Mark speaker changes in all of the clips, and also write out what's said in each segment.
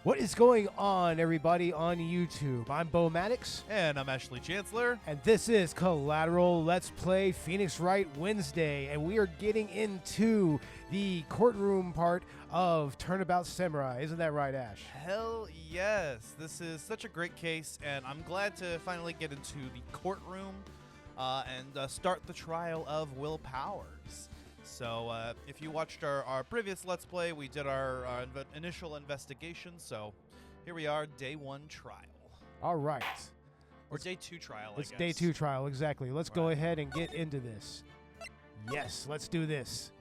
Speaker 1: What is going on, everybody, on YouTube? I'm Beau Maddox.
Speaker 2: And I'm Ashley Chancellor.
Speaker 1: And this is Collateral Let's Play Phoenix Wright Wednesday. And we are getting into the courtroom part of Turnabout Samurai. Isn't that right, Ash?
Speaker 2: Hell yes. This is such a great case, and I'm glad to finally get into the courtroom and start the trial of Will Powers. So if you watched our previous Let's Play, we did our initial investigation. So here we are, day one trial.
Speaker 1: All right.
Speaker 2: Or day two trial, I guess.
Speaker 1: It's day two trial, exactly. Let's go ahead and get into this. Yes, let's do this.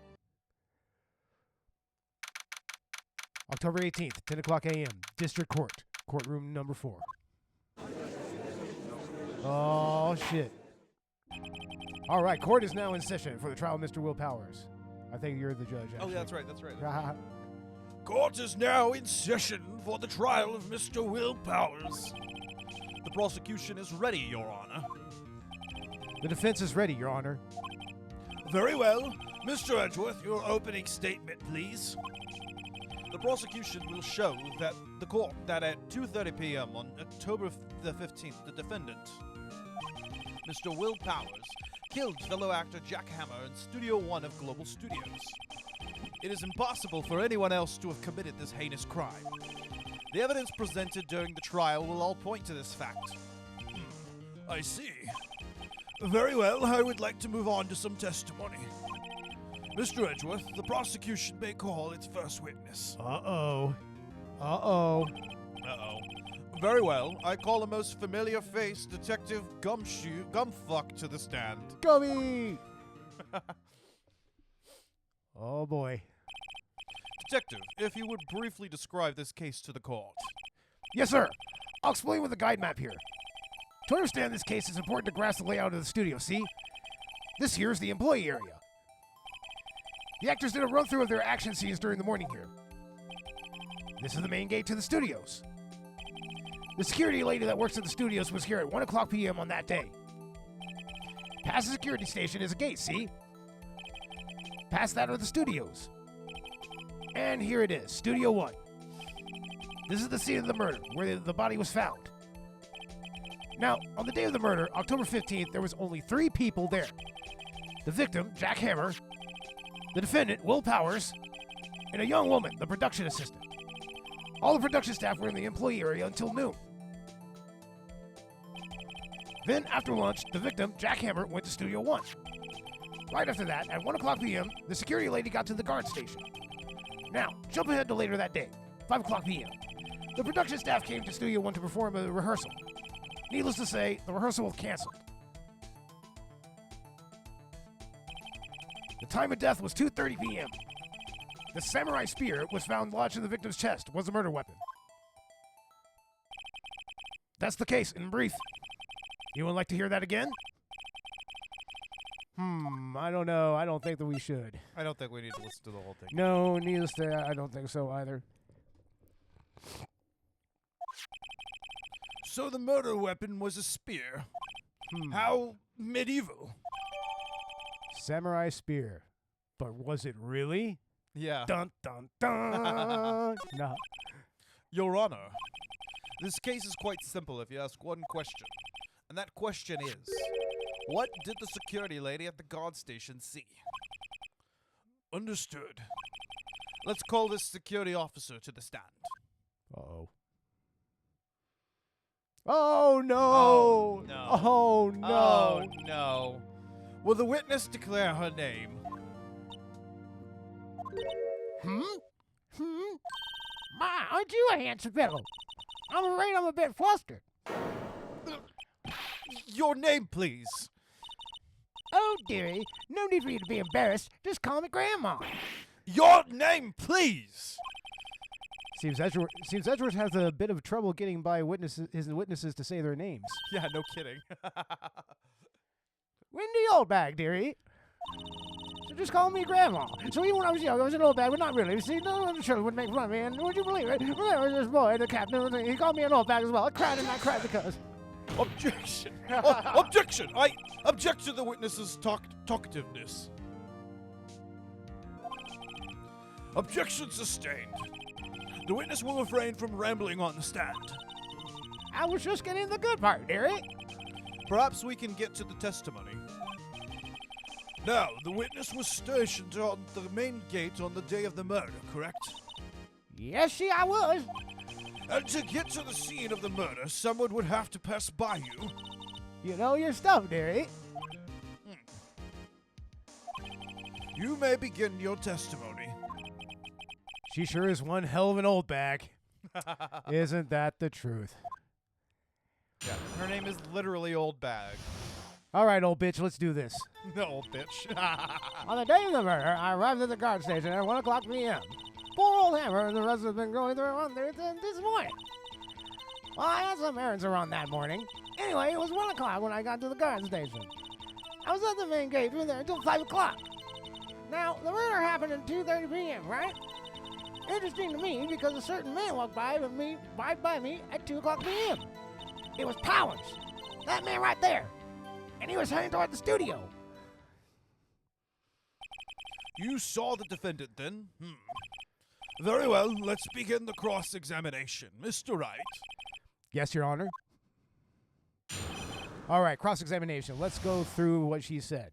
Speaker 1: October 18th, 10 o'clock a.m., District Court, courtroom number 4. Oh, shit. All right, court is now in session for the trial of Mr. Will Powers. I think you're the judge, actually.
Speaker 2: Oh, that's right, that's right.
Speaker 3: Court is now in session for the trial of Mr. Will Powers.
Speaker 2: The prosecution is ready, Your Honor.
Speaker 1: The defense is ready, Your Honor.
Speaker 3: Very well. Mr. Edgeworth, your opening statement, please.
Speaker 2: The prosecution will show that the court that at 2:30 p.m. on October the 15th, the defendant, Mr. Will Powers, killed fellow actor Jack Hammer in Studio 1 of Global Studios. It is impossible for anyone else to have committed this heinous crime. The evidence presented during the trial will all point to this fact.
Speaker 3: I see. Very well, I would like to move on to some testimony. Mr. Edgeworth, the prosecution may call its first witness.
Speaker 1: Uh-oh. Uh-oh.
Speaker 2: Uh-oh. Very well. I call a most familiar face, Detective Gumfuck, to the stand.
Speaker 1: Gummy! Oh, boy.
Speaker 2: Detective, if you would briefly describe this case to the court.
Speaker 1: Yes, sir. I'll explain with a guide map here. To understand this case, it's important to grasp the layout of the studio, see? This here is the employee area. The actors did a run-through of their action scenes during the morning here. This is the main gate to the studios. The security lady that works at the studios was here at 1 o'clock p.m. on that day. Past the security station is a gate, see? Past that are the studios. And here it is, Studio 1. This is the scene of the murder, where the body was found. Now, on the day of the murder, October 15th, there was only 3 people there. The victim, Jack Hammer, the defendant, Will Powers, and a young woman, the production assistant. All the production staff were in the employee area until noon. Then, after lunch, the victim, Jack Hammer, went to Studio 1. Right after that, at 1 o'clock p.m., the security lady got to the guard station. Now, jump ahead to later that day, 5 o'clock p.m. The production staff came to Studio 1 to perform a rehearsal. Needless to say, the rehearsal was canceled. The time of death was 2:30 p.m. The samurai spear was found lodged in the victim's chest, was a murder weapon. That's the case, in brief. Anyone like to hear that again? I don't know. I don't think that we should.
Speaker 2: I don't think we need to listen to the whole thing.
Speaker 1: No, needless to I don't think so either.
Speaker 3: So the murder weapon was a spear. How medieval.
Speaker 1: Samurai spear. But was it really?
Speaker 2: Yeah.
Speaker 1: Dun, dun, dun. No.
Speaker 2: Your Honor, this case is quite simple if you ask one question. And that question is, what did the security lady at the guard station see?
Speaker 3: Understood.
Speaker 2: Let's call this security officer to the stand.
Speaker 1: Uh-oh. Oh, no.
Speaker 2: Oh, no.
Speaker 1: Oh, no.
Speaker 2: Oh, no. Will the witness declare her name?
Speaker 4: My, aren't you a handsome fellow? I'm afraid I'm a bit flustered.
Speaker 2: Your name, please.
Speaker 4: Oh, dearie, no need for you to be embarrassed. Just call me Grandma.
Speaker 3: Your name, please!
Speaker 1: Seems Edgeworth has a bit of trouble getting by his witnesses to say their names.
Speaker 2: Yeah, no kidding.
Speaker 4: Wendy Oldbag, dearie. So just call me Grandma. So even when I was young, I was an old bag, but not really. See, none of the children would make fun of me, and would you believe it? There was this boy, the captain, he called me an old bag as well. I cried and I cried because...
Speaker 3: Objection! Objection! I object to the witness's talkativeness. Objection sustained. The witness will refrain from rambling on the stand.
Speaker 4: I was just getting the good part, dearie.
Speaker 2: Perhaps we can get to the testimony.
Speaker 3: Now, the witness was stationed on the main gate on the day of the murder, correct?
Speaker 4: Yes, I was.
Speaker 3: And to get to the scene of the murder, someone would have to pass by you.
Speaker 4: You know your stuff, dearie.
Speaker 3: You may begin your testimony.
Speaker 1: She sure is one hell of an old bag. Isn't that the truth?
Speaker 2: Yeah, her name is literally Old Bag.
Speaker 1: All right, old bitch, let's do this.
Speaker 2: No, old bitch.
Speaker 4: On the day of the murder, I arrived at the guard station at 1 o'clock p.m. Poor old Hammer and the rest have been going through on there this morning. Well, I had some errands to run that morning. Anyway, it was 1 o'clock when I got to the guard station. I was at the main gate from there until 5 o'clock. Now, the murder happened at 2:30 p.m., right? Interesting to me because a certain man walked by me at 2 o'clock p.m. It was Powers, that man right there, and he was heading toward the studio.
Speaker 3: You saw the defendant then? Very well, let's begin the cross-examination. Mr. Wright.
Speaker 1: Yes, Your Honor. All right, cross-examination. Let's go through what she said.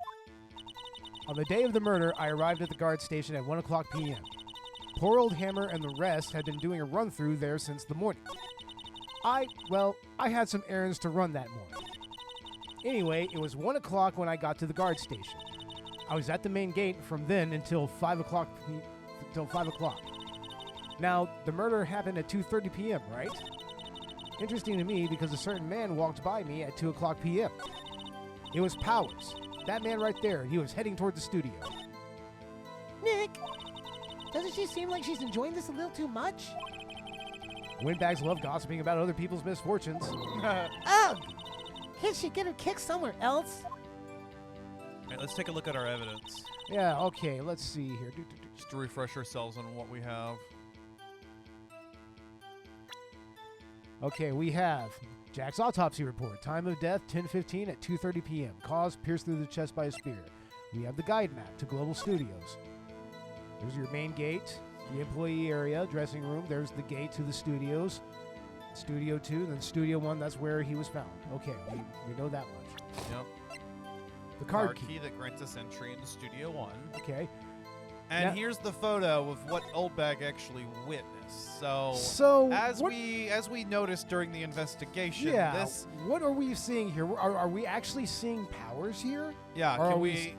Speaker 1: On the day of the murder, I arrived at the guard station at 1 o'clock p.m. Poor old Hammer and the rest had been doing a run-through there since the morning. I had some errands to run that morning. Anyway, it was 1 o'clock when I got to the guard station. I was at the main gate from then until 5 o'clock. Now, the murder happened at 2:30 p.m., right? Interesting to me because a certain man walked by me at 2 o'clock p.m. It was Powers, that man right there, and he was heading toward the studio.
Speaker 4: Nick, doesn't she seem like she's enjoying this a little too much?
Speaker 1: Windbags love gossiping about other people's misfortunes.
Speaker 4: Ugh! Can't she get her kick somewhere else?
Speaker 2: All right, let's take a look at our evidence.
Speaker 1: Yeah, okay, let's see here.
Speaker 2: Just to refresh ourselves on what we have.
Speaker 1: Okay, we have Jack's autopsy report. Time of death, 10:15 at 2:30 p.m. Cause, pierced through the chest by a spear. We have the guide map to Global Studios. There's your main gate, the employee area, dressing room. There's the gate to the studios. Studio 2, then Studio 1, that's where he was found. Okay, we know that much.
Speaker 2: Yep.
Speaker 1: The card key.
Speaker 2: that grants us entry into Studio 1.
Speaker 1: Okay.
Speaker 2: And
Speaker 1: Yeah.
Speaker 2: here's the photo of what Old Bag actually witnessed.
Speaker 1: So
Speaker 2: as
Speaker 1: what,
Speaker 2: we noticed during the investigation,
Speaker 1: yeah,
Speaker 2: this
Speaker 1: what are we seeing here? Are we actually seeing Powers here?
Speaker 2: yeah,
Speaker 1: Or
Speaker 2: can
Speaker 1: are
Speaker 2: we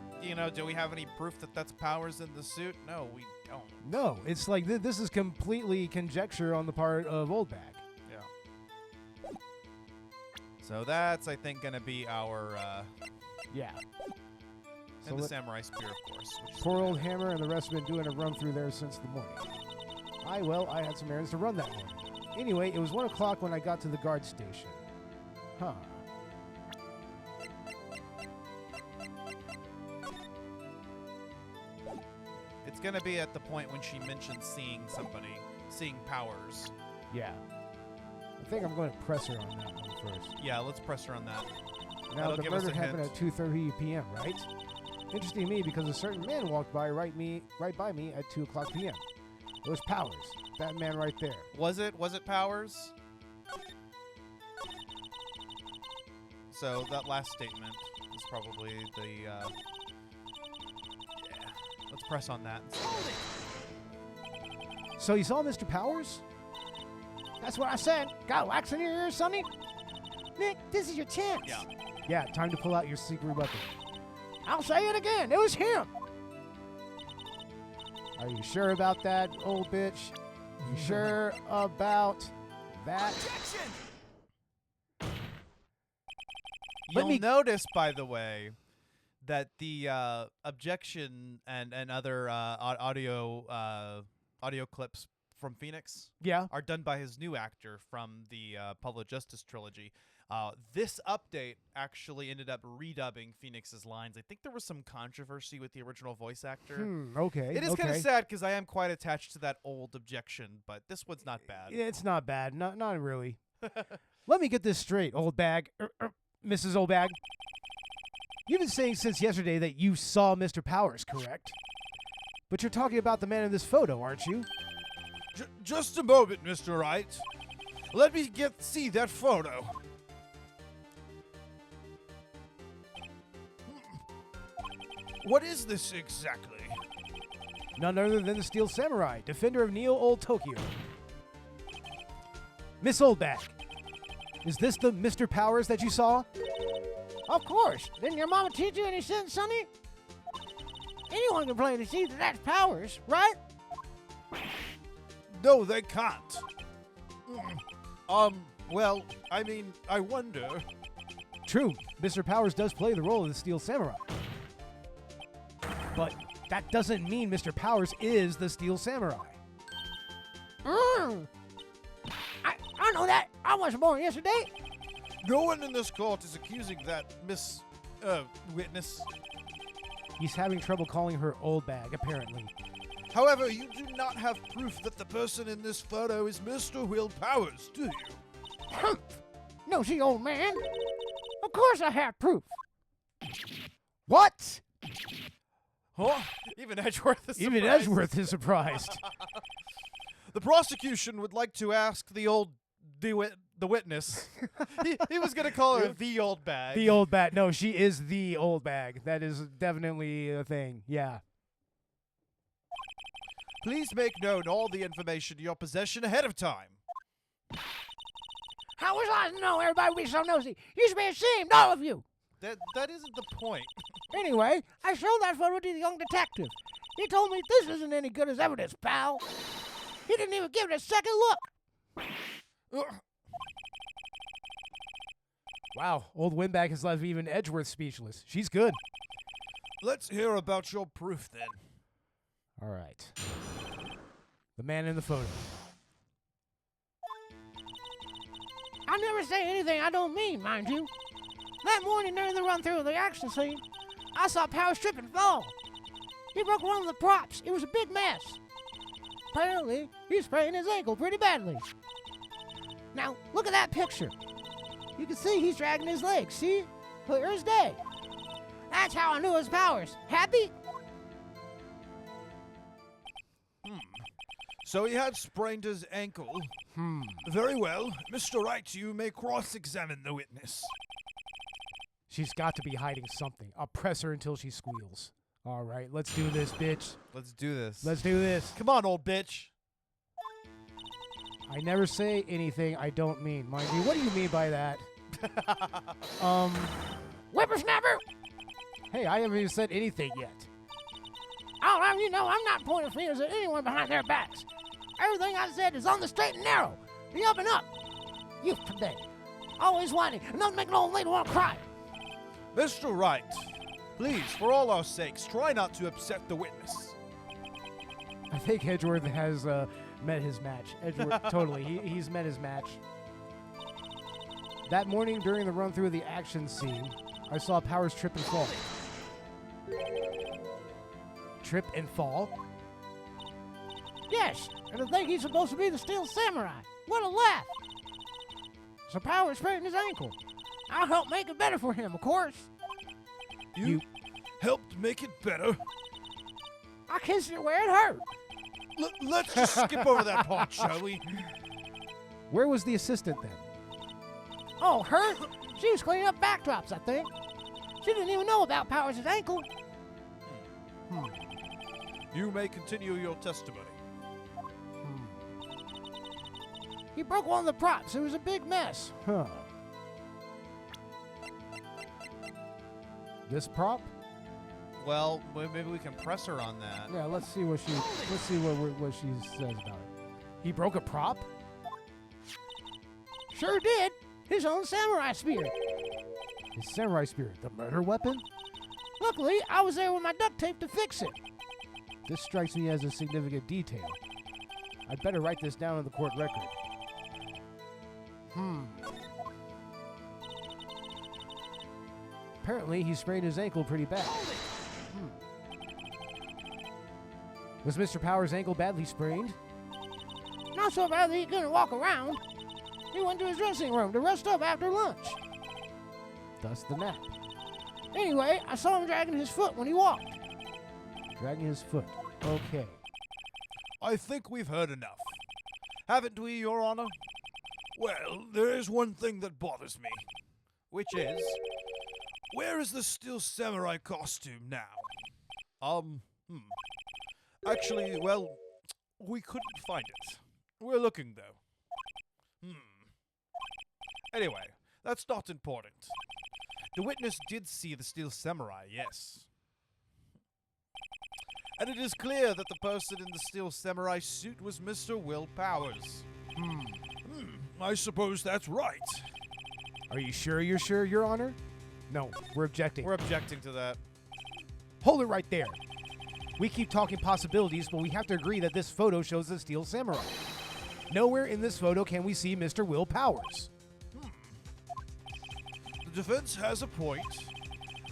Speaker 2: do we have any proof that that's Powers in the suit? No, we don't.
Speaker 1: No, it's like this is completely conjecture on the part of Old Bag.
Speaker 2: Yeah. So that's, I think, going to be our
Speaker 1: Yeah. So
Speaker 2: and the
Speaker 1: let-
Speaker 2: samurai spear, of course. Which is
Speaker 1: Poor old Hammer and the rest have been doing a run through there since the morning. I had some errands to run that morning. Anyway, it was 1 o'clock when I got to the guard station. Huh.
Speaker 2: It's going to be at the point when she mentioned seeing Powers.
Speaker 1: Yeah. I think I'm going to press her on that one first.
Speaker 2: Yeah, let's press her on that.
Speaker 1: Now,
Speaker 2: That'll
Speaker 1: the
Speaker 2: give us
Speaker 1: murder
Speaker 2: a
Speaker 1: happened
Speaker 2: hint.
Speaker 1: at 2:30 p.m., right? Interesting to me because a certain man walked by right by me at 2 o'clock p.m. It was Powers, that man right there.
Speaker 2: Was it Powers? So that last statement is probably the yeah. Let's press on that.
Speaker 1: So you saw Mr. Powers?
Speaker 4: That's what I said. Got wax in your ears, Sonny? Nick, this is your chance.
Speaker 2: Yeah.
Speaker 1: Yeah, time to pull out your secret weapon.
Speaker 4: I'll say it again. It was him.
Speaker 1: Are you sure about that, old bitch? You sure about that?
Speaker 2: You'll notice, by the way, that the objection and other audio clips from Phoenix
Speaker 1: Yeah.
Speaker 2: are done by his new actor from the Public Justice trilogy. This update actually ended up redubbing Phoenix's lines. I think there was some controversy with the original voice actor.
Speaker 1: Okay.
Speaker 2: It is
Speaker 1: okay.
Speaker 2: kind of sad because I am quite attached to that old objection, but this one's not bad.
Speaker 1: It's not bad. Not really. Let me get this straight, old bag. Mrs. Old Bag. You've been saying since yesterday that you saw Mr. Powers, correct? But you're talking about the man in this photo, aren't you?
Speaker 2: Just a moment, Mr. Wright. Let me see that photo. What is this exactly?
Speaker 1: None other than the Steel Samurai, defender of Neo Old Tokyo. Miss Oldbag, is this the Mr. Powers that you saw?
Speaker 4: Of course. Didn't your mama teach you any sense, Sonny? Anyone can play to see that that's Powers, right?
Speaker 2: No, they can't. Well, I mean, I wonder.
Speaker 1: True, Mr. Powers does play the role of the Steel Samurai. But that doesn't mean Mr. Powers is the Steel Samurai.
Speaker 4: I know that. I wasn't born yesterday.
Speaker 2: No one in this court is accusing that witness.
Speaker 1: He's having trouble calling her old bag, apparently.
Speaker 2: However, you do not have proof that the person in this photo is Mr. Will Powers, do you?
Speaker 4: Humph! No, she old man. Of course I have proof.
Speaker 1: What?
Speaker 2: Huh? Even Edgeworth is
Speaker 1: Even
Speaker 2: surprised.
Speaker 1: Edgeworth is surprised.
Speaker 2: The prosecution would like to ask the witness. he was going to call her the old bag.
Speaker 1: The old bag. No, she is the old bag. That is definitely a thing. Yeah.
Speaker 2: Please make known all the information in your possession ahead of time.
Speaker 4: How was I to know everybody would be so nosy? You should be ashamed, all of you.
Speaker 2: That isn't the point.
Speaker 4: Anyway, I showed that photo to the young detective. He told me this isn't any good as evidence, pal. He didn't even give it a second look.
Speaker 1: Wow, old Windbag has left even Edgeworth speechless. She's good.
Speaker 2: Let's hear about your proof then.
Speaker 1: All right. The man in the photo.
Speaker 4: I never say anything I don't mean, mind you. That morning during the run-through of the action scene, I saw Powers trip and fall. He broke one of the props. It was a big mess. Apparently, he sprained his ankle pretty badly. Now, look at that picture. You can see he's dragging his legs, see? Clear as day. That's how I knew it was Powers. Happy?
Speaker 2: So he had sprained his ankle. Very well. Mr. Wright, you may cross-examine the witness.
Speaker 1: She's got to be hiding something. I'll press her until she squeals. All right, let's do this, bitch.
Speaker 2: Let's do this.
Speaker 1: Let's do this.
Speaker 2: Come on, old bitch.
Speaker 1: I never say anything I don't mean. Mind you, what do you mean by that?
Speaker 4: Whippersnapper!
Speaker 1: Hey, I haven't even said anything yet.
Speaker 4: I'll have you know I'm not pointing fingers at anyone behind their backs. Everything I said is on the straight and narrow. The up and up. You today. Always whining. Enough to make an old lady want to cry.
Speaker 2: Mr. Wright, please, for all our sakes, try not to upset the witness.
Speaker 1: I think Edgeworth has met his match. Edgeworth, totally. He's met his match. That morning during the run-through of the action scene, I saw Powers trip and fall. Trip and fall?
Speaker 4: Yes, and to think he's supposed to be the Steel Samurai. What a laugh. So Powers sprained his ankle. I'll help make it better for him, of course.
Speaker 2: You helped make it better.
Speaker 4: I kissed it where it hurt.
Speaker 2: Let's just skip over that part, shall we?
Speaker 1: Where was the assistant then?
Speaker 4: Oh, her? She was cleaning up backdrops, I think. She didn't even know about Powers' ankle.
Speaker 2: You may continue your testimony.
Speaker 4: He broke one of the props. It was a big mess.
Speaker 1: Huh. This prop?
Speaker 2: Well, maybe we can press her on that.
Speaker 1: Yeah, let's see what she says about it. He broke a prop?
Speaker 4: Sure did. His own samurai spear.
Speaker 1: His samurai spear, the murder weapon?
Speaker 4: Luckily, I was there with my duct tape to fix it.
Speaker 1: This strikes me as a significant detail. I'd better write this down in the court record. Apparently, he sprained his ankle pretty bad. Was Mr. Powers' ankle badly sprained?
Speaker 4: Not so bad that he couldn't walk around. He went to his dressing room to rest up after lunch.
Speaker 1: Thus the nap.
Speaker 4: Anyway, I saw him dragging his foot when he walked.
Speaker 1: Dragging his foot. Okay.
Speaker 2: I think we've heard enough. Haven't we, Your Honor?
Speaker 3: Well, there is one thing that bothers me.
Speaker 2: Which is,
Speaker 3: Where is the Steel Samurai costume now?
Speaker 2: Actually, well, we couldn't find it. We're looking, though. Anyway, that's not important. The witness did see the Steel Samurai, yes. And it is clear that the person in the Steel Samurai suit was Mr. Will Powers.
Speaker 3: I suppose that's right.
Speaker 1: Are you sure you're sure, Your Honor? No, we're objecting.
Speaker 2: We're objecting to that.
Speaker 1: Hold it right there. We keep talking possibilities, but we have to agree that this photo shows the Steel Samurai. Nowhere in this photo can we see Mr. Will Powers.
Speaker 3: The defense has a point.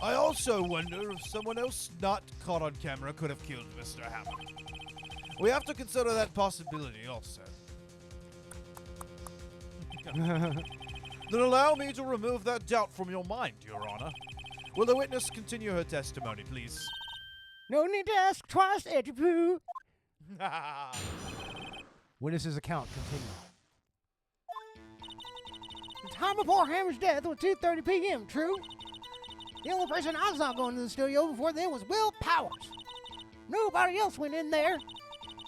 Speaker 3: I also wonder if someone else not caught on camera could have killed Mr. Hammer.
Speaker 2: We have to consider that possibility also. Then allow me to remove that doubt from your mind, Your Honor. Will the witness continue her testimony, please?
Speaker 4: No need to ask twice, Edgy Poo.
Speaker 1: Witness's account continues.
Speaker 4: The time before Hammer's death was 2:30 p.m., true? The only person I saw going to the studio before then was Will Powers. Nobody else went in there.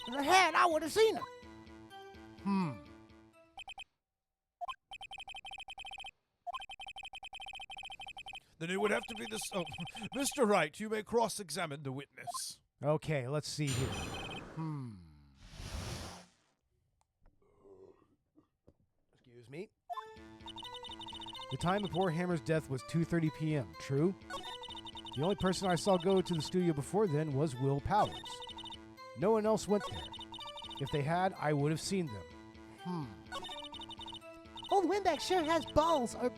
Speaker 4: If I had, I would have seen him.
Speaker 3: Then it would have to be this. Oh, Mr. Wright, you may cross-examine the witness.
Speaker 1: Okay, let's see here. Excuse me. The time before Hammer's death was 2:30 p.m., true? The only person I saw go to the studio before then was Will Powers. No one else went there. If they had, I would have seen them.
Speaker 4: Old Windbag sure has balls, or,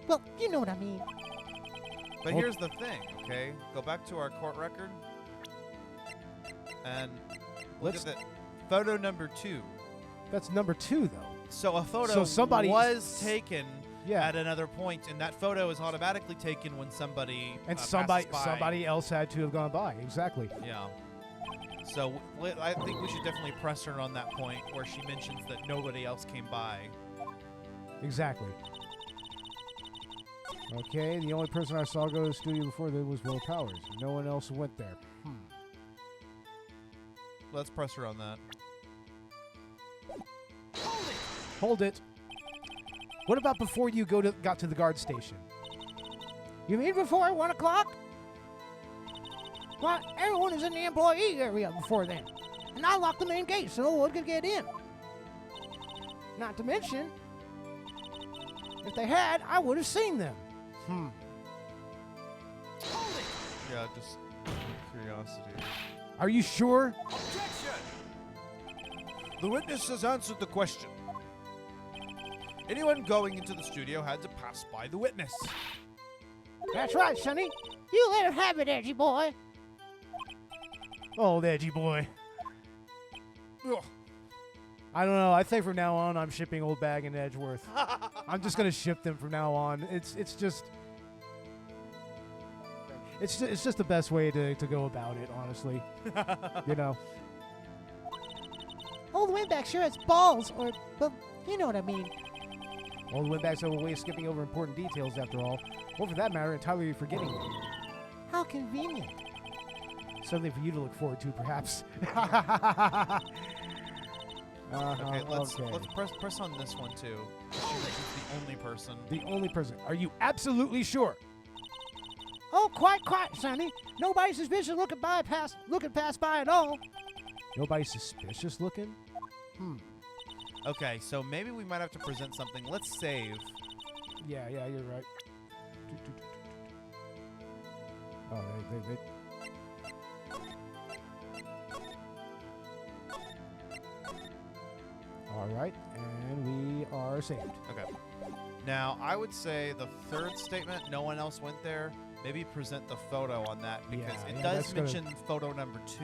Speaker 4: well, you know what I mean.
Speaker 2: But here's the thing, okay? Go back to our court record. And look at the photo number 2.
Speaker 1: That's number 2, though.
Speaker 2: So a photo
Speaker 1: So somebody-
Speaker 2: was taken
Speaker 1: Yeah.
Speaker 2: at another point, and that photo is automatically taken when somebody
Speaker 1: And
Speaker 2: passes by.
Speaker 1: somebody else had to have gone by. Exactly.
Speaker 2: Yeah. So I think we should definitely press her on that point where she mentions that nobody else came by.
Speaker 1: Exactly. Okay, the only person I saw go to the studio before then was Will Powers. No one else went there.
Speaker 2: Let's press her on that.
Speaker 1: Hold it. What about before you got to the guard station?
Speaker 4: You mean before 1 o'clock? Why, everyone is in the employee area before then. And I locked the main gate so no one could get in. Not to mention, if they had, I would have seen them.
Speaker 2: Yeah, just curiosity.
Speaker 1: Are you sure?
Speaker 3: The witness has answered the question.
Speaker 2: Anyone going into the studio had to pass by the witness.
Speaker 4: That's right, Sonny. You let him have it, Edgy boy.
Speaker 1: Oh, the edgy boy.
Speaker 3: Ugh.
Speaker 1: I don't know. I think from now on, I'm shipping Old Bag and Edgeworth. I'm just gonna ship them from now on. It's just the best way to go about it, honestly. You know.
Speaker 4: Old Windbag sure has balls, or, well, you know what I mean.
Speaker 1: All the Windbags have a way of skipping over important details, after all. Or for that matter, entirely forgetting them.
Speaker 4: How convenient.
Speaker 1: Something for you to look forward to, perhaps.
Speaker 2: Okay, let's
Speaker 1: okay.
Speaker 2: press on this one too. She mentions the only person.
Speaker 1: The only person. Are you absolutely sure?
Speaker 4: Oh, quite, Sonny. Nobody suspicious looking past by at all.
Speaker 1: Nobody suspicious looking?
Speaker 2: Okay, so maybe we might have to present something. Let's save.
Speaker 1: Yeah, you're right. Oh, they. All right, and we are saved.
Speaker 2: Okay. Now, I would say the third statement, no one else went there, maybe present the photo on that because
Speaker 1: Yeah,
Speaker 2: it
Speaker 1: yeah,
Speaker 2: does
Speaker 1: that's gonna-
Speaker 2: mention photo number 2.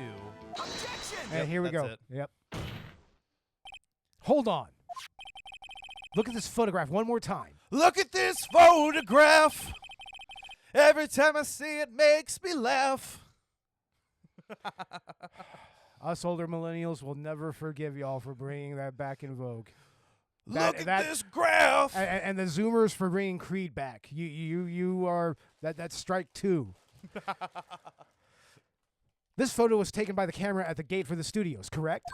Speaker 1: And here we
Speaker 2: that's
Speaker 1: go.
Speaker 2: it.
Speaker 1: Yep. Hold on. Look at this photograph one more time.
Speaker 2: Look at this photograph! Every time I see it makes me laugh.
Speaker 4: Us older millennials will never forgive y'all for bringing that back in vogue.
Speaker 3: Look at this graph.
Speaker 4: And the Zoomers for bringing Creed back. You are that's strike 2. This photo was taken by the camera at the gate for the studios, correct?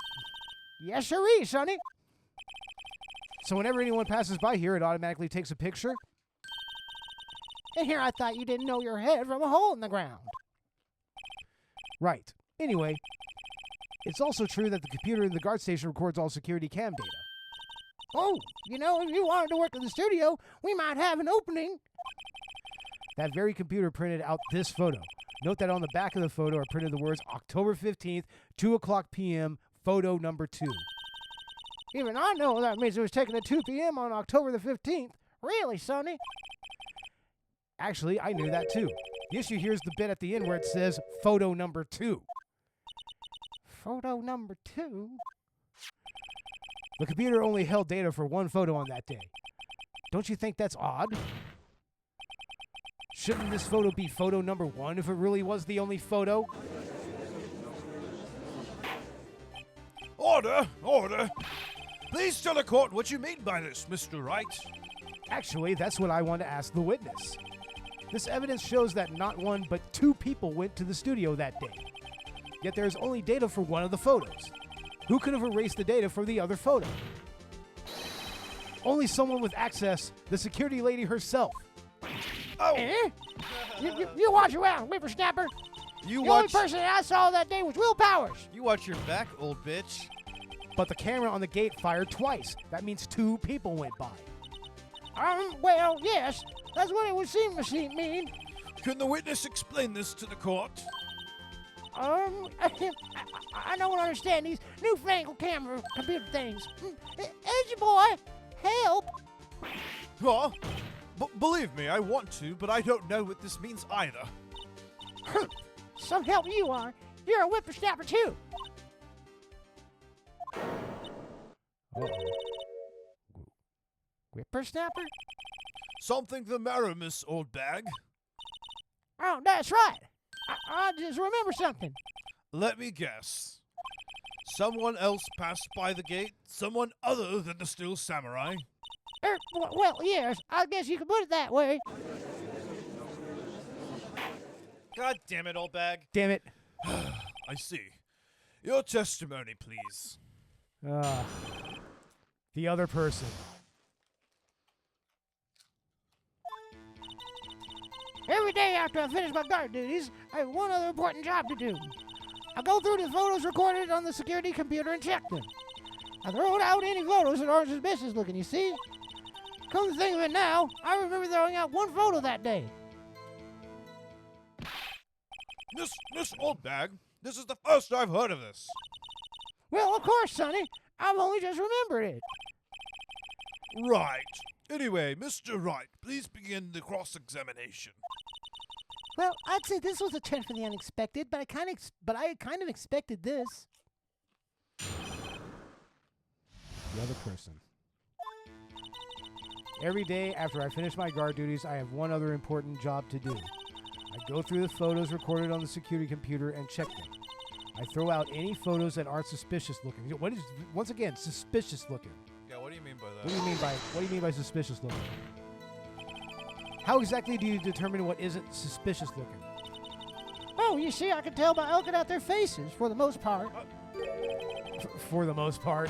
Speaker 1: Yes, sirree, sonny.
Speaker 4: So whenever anyone passes by here, it automatically takes a picture?
Speaker 1: And here I thought you didn't know your head from a hole in the ground.
Speaker 4: Right. Anyway, it's also true that the computer in the guard station records all security cam data.
Speaker 1: Oh, if you wanted to work in the studio, we might have an opening.
Speaker 4: That very computer printed out this photo. Note that on the back of the photo are printed the words October 15th, 2 o'clock p.m., photo number 2.
Speaker 1: Even I know that means it was taken at 2 p.m. on October the 15th. Really, sonny?
Speaker 4: Actually, I knew that too. The issue here is the bit at the end where it says photo number 2.
Speaker 1: Photo number 2?
Speaker 4: The computer only held data for one photo on that day. Don't you think that's odd? Shouldn't this photo be photo number 1 if it really was the only photo?
Speaker 3: Order! Please tell the court what you mean by this, Mr. Wright.
Speaker 4: Actually, that's what I want to ask the witness. This evidence shows that not one but 2 people went to the studio that day. Yet there is only data for one of the photos. Who could have erased the data for the other photo? Only someone with access, the security lady herself.
Speaker 3: Oh!
Speaker 1: Eh? You watch your mouth, whippersnapper. The only person that I saw that day was Will Powers.
Speaker 2: You watch your back, old bitch.
Speaker 4: But the camera on the gate fired twice. That means 2 people went by.
Speaker 1: Well, yes. That's what it would seem to mean.
Speaker 3: Can the witness explain this to the court?
Speaker 1: I don't understand these newfangled camera computer things. Edgy boy, help.
Speaker 3: Huh? Believe me, I want to, but I don't know what this means either.
Speaker 1: Some help you are. You're a whippersnapper too.
Speaker 4: Uh-oh.
Speaker 1: Whippersnapper?
Speaker 3: Something the matter, Miss Oldbag?
Speaker 1: Oh, that's right. I just remember something.
Speaker 3: Let me guess. Someone else passed by the gate? Someone other than the Steel Samurai?
Speaker 1: Well, yes, I guess you could put it that way.
Speaker 2: God damn it, old bag.
Speaker 4: Damn it.
Speaker 3: I see. Your testimony, please.
Speaker 4: The other person.
Speaker 1: Every day after I finish my guard duties, I have one other important job to do. I go through the photos recorded on the security computer and check them. I throw out any photos that aren't suspicious looking, you see? Come to think of it now, I remember throwing out one photo that day.
Speaker 3: Miss Oldbag, this is the first I've heard of this.
Speaker 1: Well, of course, Sonny. I've only just remembered it.
Speaker 3: Right. Anyway, Mr. Wright, please begin the cross-examination.
Speaker 1: Well, I'd say this was a turn for the unexpected, but I kind of expected this.
Speaker 4: The other person. Every day after I finish my guard duties, I have one other important job to do. I go through the photos recorded on the security computer and check them. I throw out any photos that aren't suspicious looking. What is, once again, suspicious looking?
Speaker 2: Yeah, what do you mean by that?
Speaker 4: What do you mean by suspicious looking? How exactly do you determine what isn't suspicious looking?
Speaker 1: Oh, you see, I can tell by looking at their faces, for the most part.
Speaker 4: For the most part.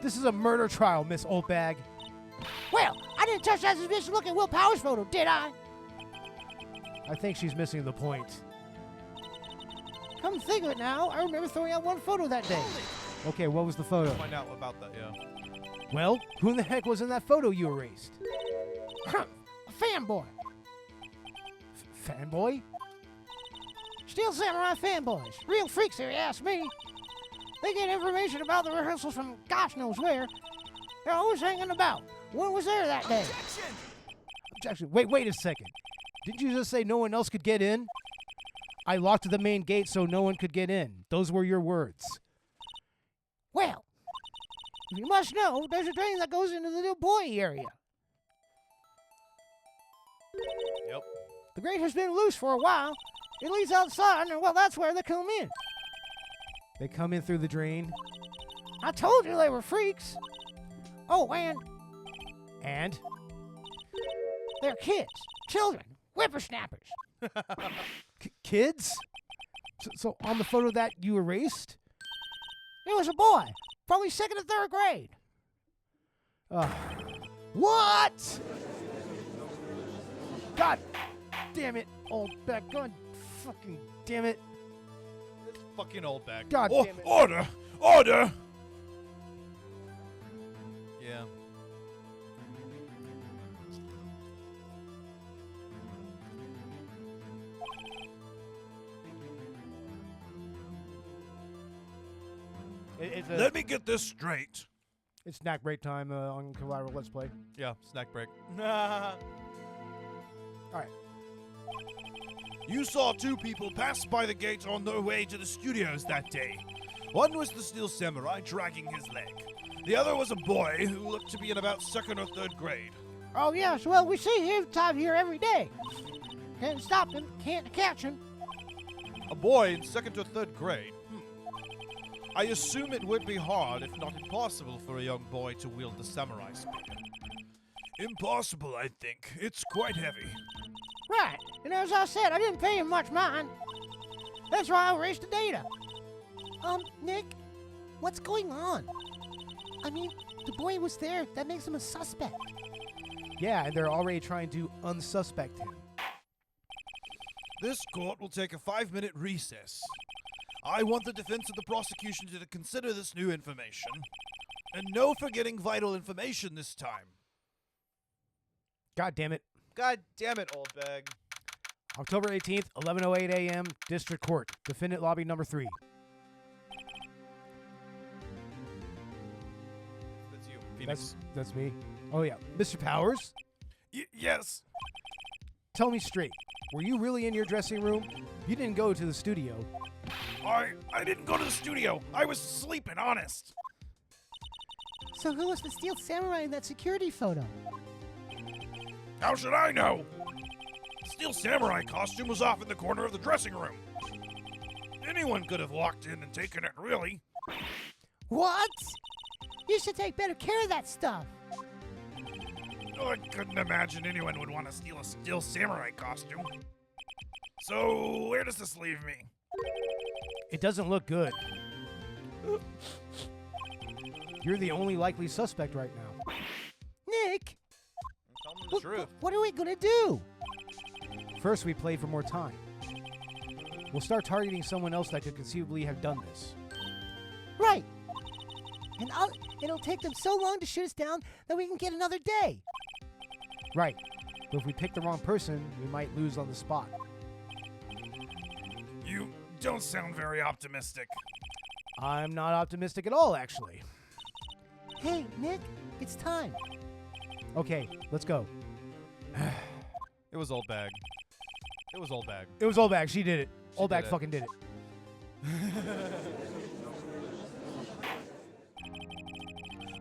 Speaker 4: This is a murder trial, Miss Oldbag.
Speaker 1: Well, I didn't touch that suspicious looking Will Powers photo, did I?
Speaker 4: I think she's missing the point.
Speaker 1: Come to think of it now, I remember throwing out one photo that day.
Speaker 4: Okay, what was the photo?
Speaker 2: Find out about that, yeah.
Speaker 4: Well, who in the heck was in that photo you erased?
Speaker 1: A fanboy.
Speaker 4: Fanboy?
Speaker 1: Steel Samurai fanboys. Real freaks, if you ask me. They get information about the rehearsals from gosh knows where. They're always hanging about. One was there that day.
Speaker 4: Objection. Wait a second. Didn't you just say no one else could get in? I locked the main gate so no one could get in. Those were your words.
Speaker 1: Well, if you must know, there's a drain that goes into the new boy area.
Speaker 2: Yep.
Speaker 1: The grate has been loose for a while. It leads outside, and well, that's where they come in. They come in through the drain.
Speaker 4: I told you they were freaks. Oh, and they're kids, children, whippersnappers.
Speaker 1: Kids? So on the photo that you erased?
Speaker 4: It was a boy, probably 2nd or 3rd grade.
Speaker 1: What? God damn it, old Beck. God fucking damn it.
Speaker 2: Fucking old bag.
Speaker 1: God damn it.
Speaker 3: Order! Order!
Speaker 2: Yeah.
Speaker 3: Let me get this straight.
Speaker 1: It's snack break time on Collateral Let's Play.
Speaker 2: Yeah, snack break.
Speaker 1: Alright.
Speaker 3: You saw 2 people pass by the gate on their way to the studios that day. One was the Steel Samurai dragging his leg. The other was a boy who looked to be in about 2nd or 3rd grade.
Speaker 4: Oh, yes, well, we see him time here every day. Can't stop him, can't catch him.
Speaker 2: A boy in 2nd or 3rd grade. I assume it would be hard, if not impossible, for a young boy to wield the samurai spear.
Speaker 3: Impossible, I think. It's quite heavy.
Speaker 4: Right, and as I said, I didn't pay him much mind. That's why I erased the data. Nick, what's going on? I mean, the boy was there. That makes him a suspect.
Speaker 1: Yeah, and they're already trying to unsuspect him.
Speaker 3: This court will take a 5-minute recess. I want the defense and the prosecution to consider this new information. And no forgetting vital information this time.
Speaker 1: God damn it.
Speaker 2: God damn it, old bag.
Speaker 1: October 18th, 11:08 a.m., District Court. Defendant lobby number 3.
Speaker 2: That's you, Phoenix.
Speaker 1: That's me. Oh yeah. Mr. Powers,
Speaker 3: Yes.
Speaker 1: tell me straight. Were you really in your dressing room? You didn't go to the studio.
Speaker 3: I didn't go to the studio. I was sleeping, honest.
Speaker 4: So who was the Steel Samurai in that security photo?
Speaker 3: How should I know? The Steel Samurai costume was off in the corner of the dressing room. Anyone could have walked in and taken it, really.
Speaker 4: What? You should take better care of that stuff.
Speaker 3: I couldn't imagine anyone would want to steal a Steel Samurai costume. So, where does this leave me?
Speaker 1: It doesn't look good. You're the only likely suspect right now.
Speaker 4: Nick,
Speaker 2: Tell them the truth.
Speaker 4: what are we gonna do?
Speaker 1: First, we play for more time. We'll start targeting someone else that could conceivably have done this.
Speaker 4: Right. And it'll take them so long to shoot us down that we can get another day.
Speaker 1: Right. But if we pick the wrong person, we might lose on the spot.
Speaker 3: You don't sound very optimistic.
Speaker 1: I'm not optimistic at all, actually.
Speaker 4: Hey, Nick, it's time.
Speaker 1: Okay, let's go.
Speaker 2: It was old bag. It was old bag.
Speaker 1: It was Oldbag. She did it. Oldbag
Speaker 2: did it.
Speaker 1: fucking did it.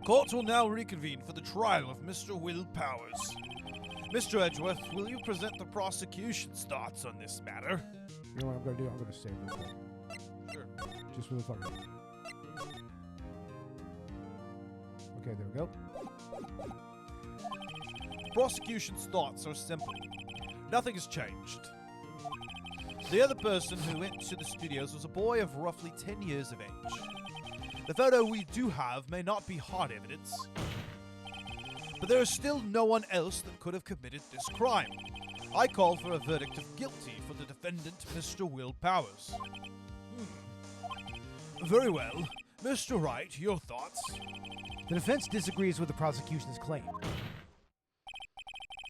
Speaker 3: Court will now reconvene for the trial of Mr. Will Powers. Mr. Edgeworth, will you present the prosecution's thoughts on this matter?
Speaker 1: You know what I'm gonna do? I'm gonna save real quick.
Speaker 2: Sure.
Speaker 1: Just for the fuck of it. Okay, there we go.
Speaker 2: The prosecution's thoughts are simple. Nothing has changed. The other person who went to the studios was a boy of roughly 10 years of age. The photo we do have may not be hard evidence, but there is still no one else that could have committed this crime. I call for a verdict of guilty for the defendant, Mr. Will Powers.
Speaker 3: Very well. Mr. Wright, your thoughts?
Speaker 1: The defense disagrees with the prosecution's claim.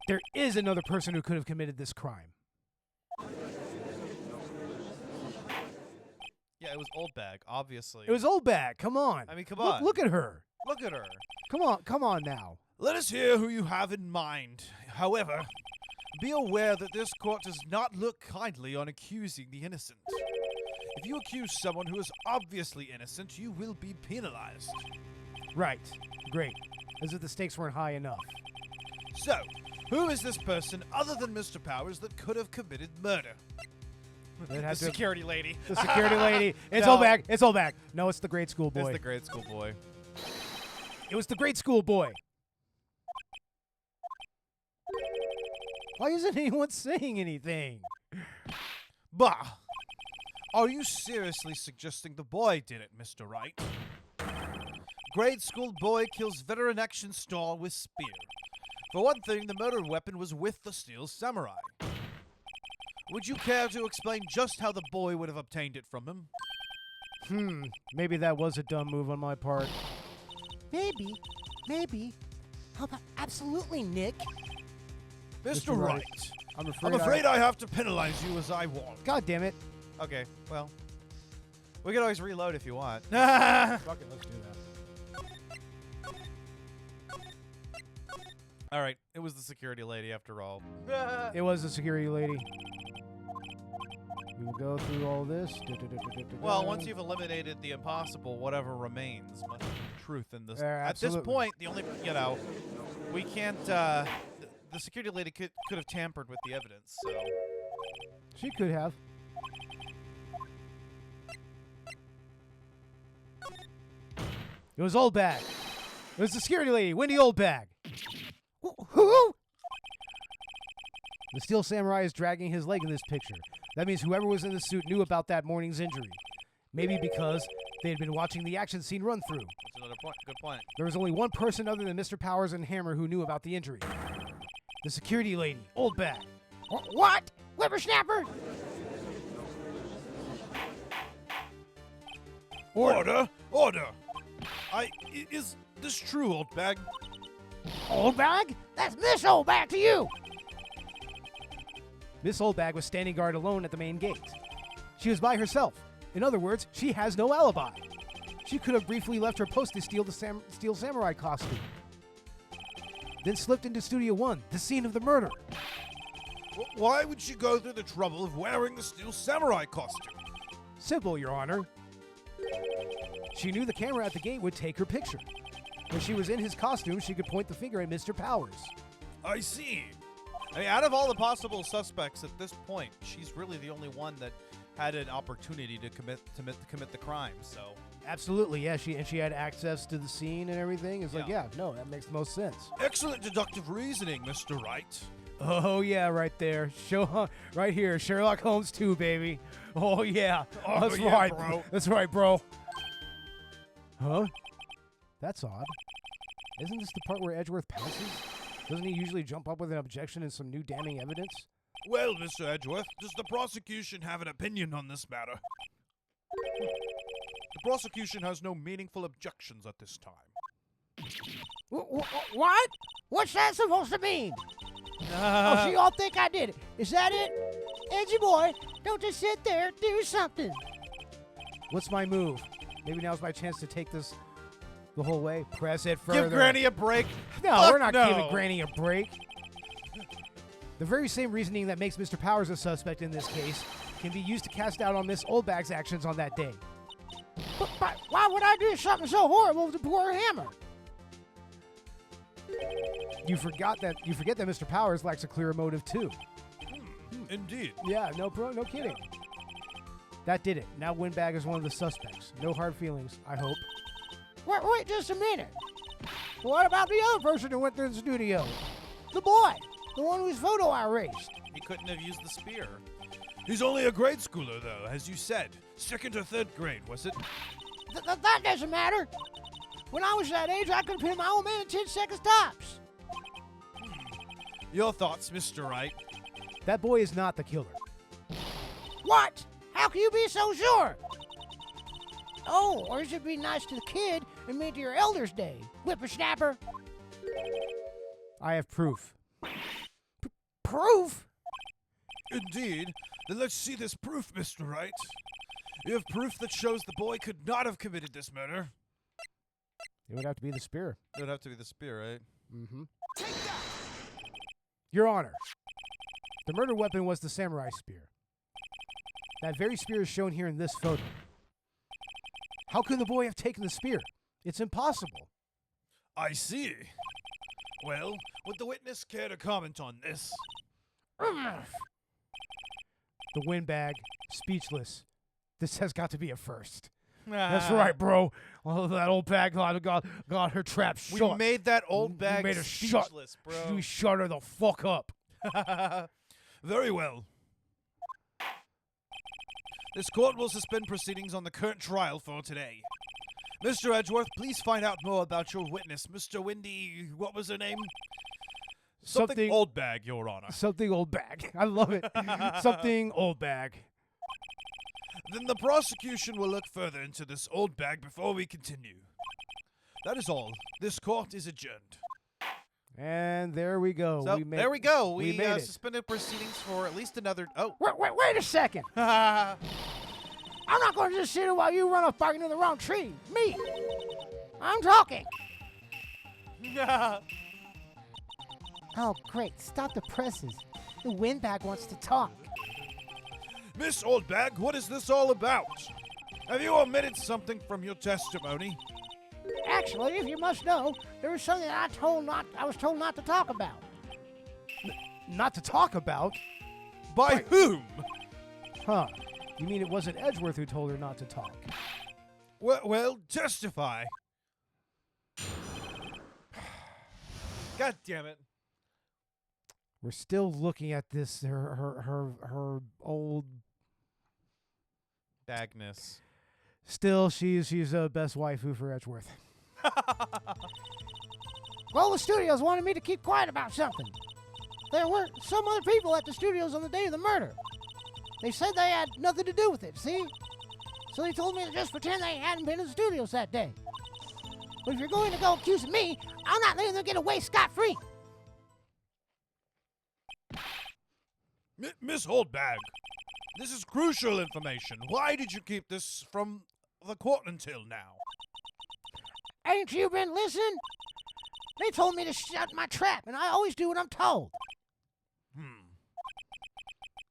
Speaker 1: There is another person who could have committed this crime.
Speaker 2: Yeah, it was old bag, obviously.
Speaker 1: It was Oldbag. Come on.
Speaker 2: I mean, come on.
Speaker 1: Look at her.
Speaker 2: Look at her.
Speaker 1: Come on now.
Speaker 3: Let us hear who you have in mind. However,
Speaker 2: Be aware that this court does not look kindly on accusing the innocent. If you accuse someone who is obviously innocent, you will be penalized.
Speaker 1: Right. Great. As if the stakes weren't high enough.
Speaker 2: So, who is this person other than Mr. Powers that could have committed murder? The security lady.
Speaker 4: The security lady. It's
Speaker 2: No.
Speaker 4: Oldbag. It's Oldbag. No, it's the grade school boy.
Speaker 2: It's the grade school boy.
Speaker 4: It was the grade school boy. Why isn't anyone saying anything?
Speaker 2: Bah! Are you seriously suggesting the boy did it, Mr. Wright? Grade school boy kills veteran action star with spear. For one thing, the murder weapon was with the Steel Samurai. Would you care to explain just how the boy would have obtained it from him?
Speaker 4: Maybe that was a dumb move on my part.
Speaker 5: Maybe. How about absolutely, Nick?
Speaker 3: Mr.
Speaker 4: Mr.
Speaker 3: Wright,
Speaker 4: Wright, I'm
Speaker 3: I'm afraid I have to penalize you as I want.
Speaker 4: God damn it.
Speaker 2: Okay, well. We can always reload if you want.
Speaker 4: Fuck it, let's do that.
Speaker 2: Alright, it was the security lady after all.
Speaker 4: It was the security lady. We will go through all this.
Speaker 2: Well, once you've eliminated the impossible, whatever remains must be truth in this. At this
Speaker 4: absolutely.
Speaker 2: point, the only, we can't, the security lady could have tampered with the evidence, so.
Speaker 4: She could have. It was Oldbag. It was the security lady, Wendy Oldbag.
Speaker 5: Who?
Speaker 4: The Steel Samurai is dragging his leg in this picture. That means whoever was in the suit knew about that morning's injury. Maybe because they had been watching the action scene run through.
Speaker 2: That's another point. Good point.
Speaker 4: There was only one person other than Mr. Powers and Hammer who knew about the injury. The security lady, Oldbag.
Speaker 5: What? Whippersnapper?
Speaker 3: Order! Is this true, old bag?
Speaker 5: Oldbag? That's Miss Oldbag to you.
Speaker 4: Miss Oldbag was standing guard alone at the main gate. She was by herself. In other words, she has no alibi. She could have briefly left her post to steal the Steel Samurai costume. Then slipped into Studio 1, the scene of the murder.
Speaker 3: Why would she go through the trouble of wearing the Steel Samurai costume?
Speaker 4: Simple, Your Honor. She knew the camera at the gate would take her picture. When she was in his costume, she could point the finger at Mr. Powers.
Speaker 3: I see.
Speaker 2: I mean, out of all the possible suspects at this point, she's really the only one that had an opportunity to commit the crime, so.
Speaker 4: Absolutely, yeah. She had access to the scene and everything. It's like, yeah, no, that makes the most sense.
Speaker 3: Excellent deductive reasoning, Mr. Wright.
Speaker 4: Oh, yeah, right there. Right here. Sherlock Holmes 2, baby. Oh, yeah.
Speaker 3: Oh,
Speaker 4: That's
Speaker 3: yeah,
Speaker 4: right,
Speaker 3: bro.
Speaker 4: That's right, bro. Huh? That's odd. Isn't this the part where Edgeworth passes? Doesn't he usually jump up with an objection and some new damning evidence?
Speaker 3: Well, Mr. Edgeworth, does the prosecution have an opinion on this matter?
Speaker 2: The prosecution has no meaningful objections at this time.
Speaker 5: What? What's that supposed to mean? Oh, so y'all think I did it. Is that it? Edgy boy, don't just sit there. Do something.
Speaker 4: What's my move? Maybe now's my chance to take this the whole way. Press it further.
Speaker 2: Give Granny a break.
Speaker 4: No,
Speaker 2: Fuck
Speaker 4: we're not
Speaker 2: no.
Speaker 4: giving Granny a break. The very same reasoning that makes Mr. Powers a suspect in this case can be used to cast doubt on Miss Oldbag's actions on that day.
Speaker 5: But why would I do something so horrible to poor Hammer?
Speaker 4: You forget that Mr. Powers lacks a clear motive too.
Speaker 3: Indeed.
Speaker 4: Yeah, no kidding. That did it. Now Windbag is one of the suspects. No hard feelings, I hope.
Speaker 5: Wait just a minute. What about the other person who went through the studio? The boy. The one whose photo I erased.
Speaker 2: He couldn't have used the spear.
Speaker 3: He's only a grade schooler, though, as you said. 2nd or 3rd grade, was it?
Speaker 5: That doesn't matter. When I was that age, I could have been my old man in 10 seconds tops.
Speaker 3: Your thoughts, Mr. Wright?
Speaker 4: That boy is not the killer.
Speaker 5: What? How can you be so sure? Oh, or it should be nice to the kid and mean to your Elder's Day, whippersnapper.
Speaker 4: I have proof.
Speaker 5: Proof?
Speaker 3: Indeed. Then let's see this proof, Mr. Wright. You have proof that shows the boy could not have committed this murder.
Speaker 4: It would have to be the spear.
Speaker 2: It would have to be the spear, right?
Speaker 4: Mm-hmm. Your Honor, the murder weapon was the samurai spear. That very spear is shown here in this photo. How could the boy have taken the spear? It's impossible.
Speaker 3: I see. Well, would the witness care to comment on this?
Speaker 1: The windbag, speechless. This has got to be a first. That's right, bro. Well, that old bag got her trap shut.
Speaker 2: We made that old bag
Speaker 1: made her
Speaker 2: speechless, bro.
Speaker 1: We shut her the fuck up.
Speaker 3: Very well. This court will suspend proceedings on the current trial for today. Mr. Edgeworth, please find out more about your witness, Mr. Windy. What was her name?
Speaker 1: Something
Speaker 3: old bag, Your Honor.
Speaker 1: Something old bag. I love it. Something old bag.
Speaker 3: Then the prosecution will look further into this old bag before we continue. That is all. This court is adjourned.
Speaker 1: And there we go.
Speaker 2: So, there we go.
Speaker 1: we
Speaker 2: We
Speaker 1: made it.
Speaker 2: suspended proceedings for at least another... Oh.
Speaker 4: Wait a second. I'm not going to just sit here while you run off barking in the wrong tree. Me. I'm talking. Oh, great. Stop the presses. The windbag wants to talk.
Speaker 3: Miss Oldbag, what is this all about? Have you omitted something from your testimony?
Speaker 4: Actually, if you must know, there was something that I was told not to talk about.
Speaker 1: Not to talk about?
Speaker 3: By whom?
Speaker 1: Huh. You mean it wasn't Edgeworth who told her not to talk?
Speaker 3: Well, testify.
Speaker 2: God damn it.
Speaker 1: We're still looking at this, her old...
Speaker 2: Bagness.
Speaker 1: Still, she's a best waifu for Edgeworth.
Speaker 4: Well, the studios wanted me to keep quiet about something. There were some other people at the studios on the day of the murder. They said they had nothing to do with it, see? So they told me to just pretend they hadn't been in the studios that day. But if you're going to go accusing me, I'm not letting them get away scot-free.
Speaker 3: Miss Oldbag, this is crucial information. Why did you keep this from the court until now?
Speaker 4: Ain't you been listening? They told me to shut my trap, and I always do what I'm told.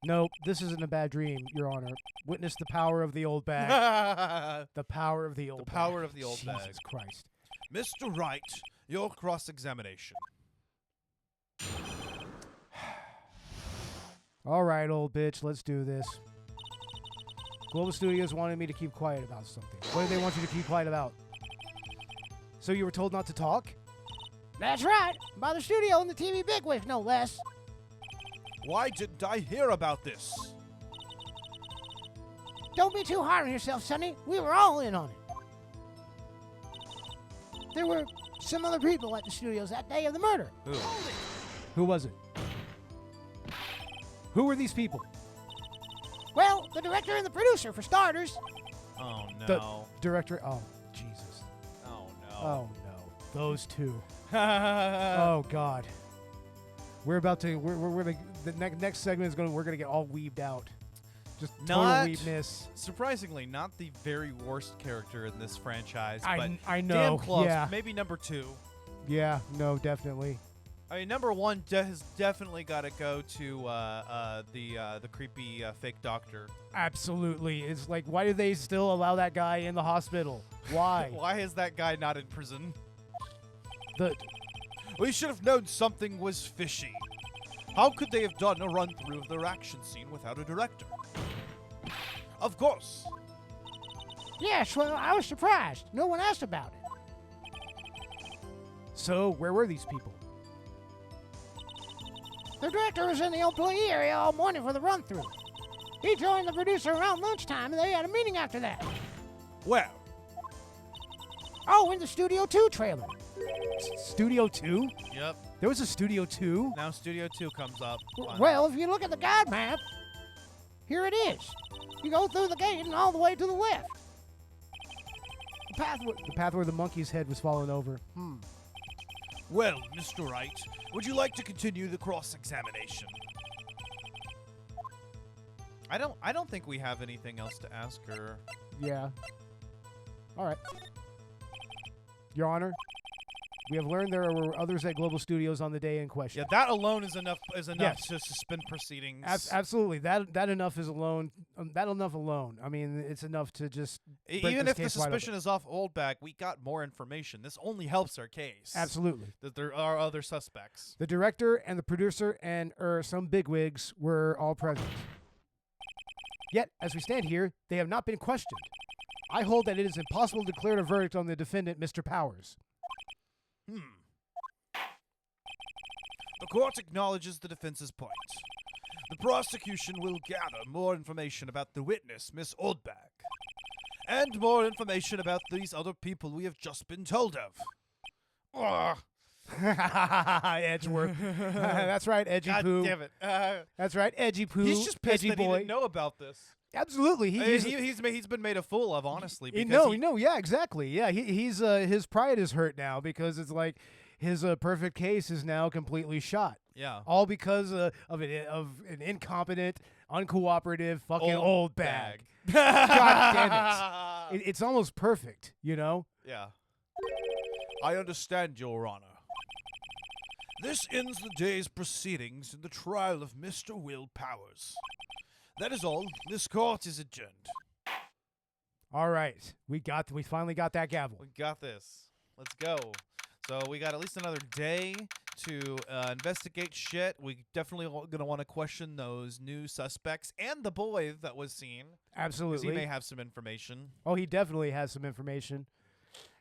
Speaker 1: No, this isn't a bad dream, Your Honor. Witness the power of the old bag. The power of the old bag.
Speaker 2: The power of the old
Speaker 1: Jesus
Speaker 2: bag.
Speaker 1: Christ.
Speaker 3: Mr. Wright, your cross-examination.
Speaker 1: All right, old bitch, let's do this. Global Studios wanted me to keep quiet about something. What did they want you to keep quiet about? So you were told not to talk?
Speaker 4: That's right, by the studio and the TV bigwigs, no less.
Speaker 3: Why didn't I hear about this?
Speaker 4: Don't be too hard on yourself, Sonny. We were all in on it. There were some other people at the studios that day of the murder.
Speaker 1: Who was it? Who were these people?
Speaker 4: Well, the director and the producer, for starters.
Speaker 2: Oh, no.
Speaker 1: The director. Oh, Jesus.
Speaker 2: Oh, no.
Speaker 1: Oh, no. Those two. Oh, God. We're about to. The next segment is going. We're going to get all weaved out. Just total weebness.
Speaker 2: Surprisingly, not the very worst character in this franchise. But
Speaker 1: I know.
Speaker 2: Damn close.
Speaker 1: Yeah.
Speaker 2: Maybe number 2.
Speaker 1: Yeah. No. Definitely.
Speaker 2: I mean, number 1 has definitely got to go to the creepy fake doctor.
Speaker 1: Absolutely. It's like, why do they still allow that guy in the hospital? Why?
Speaker 2: Why is that guy not in prison?
Speaker 3: We should have known something was fishy. How could they have done a run-through of their action scene without a director? Of course.
Speaker 4: Yes, well, I was surprised. No one asked about it.
Speaker 1: So, where were these people?
Speaker 4: The director was in the employee area all morning for the run-through. He joined the producer around lunchtime, and they had a meeting after that.
Speaker 3: Where?
Speaker 4: Oh, in the Studio 2 trailer.
Speaker 1: Studio 2?
Speaker 2: Yep.
Speaker 1: There was a Studio 2?
Speaker 2: Now Studio 2 comes up.
Speaker 4: Well, if you look at the guide map, here it is. You go through the gate and all the way to the left.
Speaker 1: The path where the monkey's head was falling over.
Speaker 3: Well, Mr. Wright, would you like to continue the cross-examination?
Speaker 2: I don't think we have anything else to ask her.
Speaker 1: Yeah. All right. Your Honor, we have learned there were others at Global Studios on the day in question.
Speaker 2: Yeah, that alone is enough.
Speaker 1: Yes.
Speaker 2: To suspend proceedings.
Speaker 1: Absolutely. That enough is alone. That enough alone. I mean, it's enough to just.
Speaker 2: Even if the suspicion is off Oldback, we got more information. This only helps our case.
Speaker 1: Absolutely.
Speaker 2: That there are other suspects.
Speaker 1: The director and the producer and some bigwigs were all present. Yet, as we stand here, they have not been questioned. I hold that it is impossible to declare a verdict on the defendant, Mr. Powers.
Speaker 2: The court acknowledges the defense's point. The prosecution will gather more information about the witness, Miss Oldbag, and more information about these other people we have just been told of. Ugh.
Speaker 1: Edgeworth. That's right, Edgy
Speaker 2: God
Speaker 1: Poo.
Speaker 2: damn it.
Speaker 1: That's right, Edgy Poo.
Speaker 2: He's just pissed
Speaker 1: edgy
Speaker 2: that
Speaker 1: boy.
Speaker 2: he didn't know about this.
Speaker 1: Absolutely.
Speaker 2: He's been made a fool of, honestly. Because
Speaker 1: Yeah, exactly. Yeah, he's his pride is hurt now because it's like his perfect case is now completely shot.
Speaker 2: Yeah.
Speaker 1: All because of an incompetent, uncooperative fucking old bag. God damn it. It's almost perfect, you know?
Speaker 2: Yeah. I understand, Your Honor. This ends the day's proceedings in the trial of Mr. Will Powers. That is all. This court is adjourned.
Speaker 1: All right. We finally got that gavel.
Speaker 2: We got this. Let's go. So we got at least another day to investigate shit. We definitely going to want to question those new suspects and the boy that was seen.
Speaker 1: Absolutely.
Speaker 2: Because he may have some information.
Speaker 1: Oh, he definitely has some information.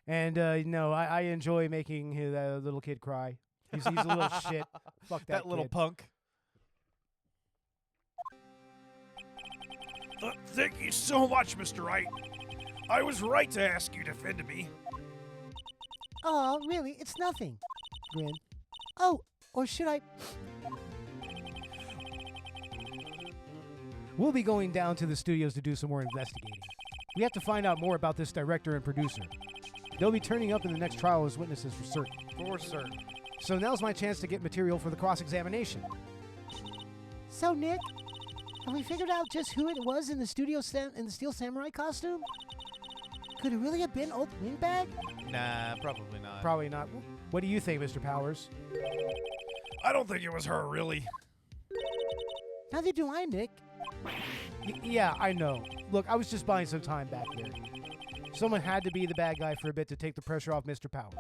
Speaker 1: And, I enjoy making his little kid cry. He's a little shit. Fuck that
Speaker 2: little
Speaker 1: kid.
Speaker 2: punk.
Speaker 3: Thank you so much, Mr. Wright. I was right to ask you to defend me.
Speaker 5: Oh, really? It's nothing. Grin. Oh, or should I?
Speaker 1: We'll be going down to the studios to do some more investigating. We have to find out more about this director and producer. They'll be turning up in the next trial as witnesses for certain.
Speaker 2: For certain.
Speaker 1: So now's my chance to get material for the cross-examination.
Speaker 5: So, Nick, have we figured out just who it was in the in the Steel Samurai costume? Could it really have been Old Windbag?
Speaker 2: Nah, probably not.
Speaker 1: Probably not. What do you think, Mr. Powers?
Speaker 3: I don't think it was her, really.
Speaker 5: Neither do I, Nick.
Speaker 1: Yeah, I know. Look, I was just buying some time back there. Someone had to be the bad guy for a bit to take the pressure off Mr. Powers.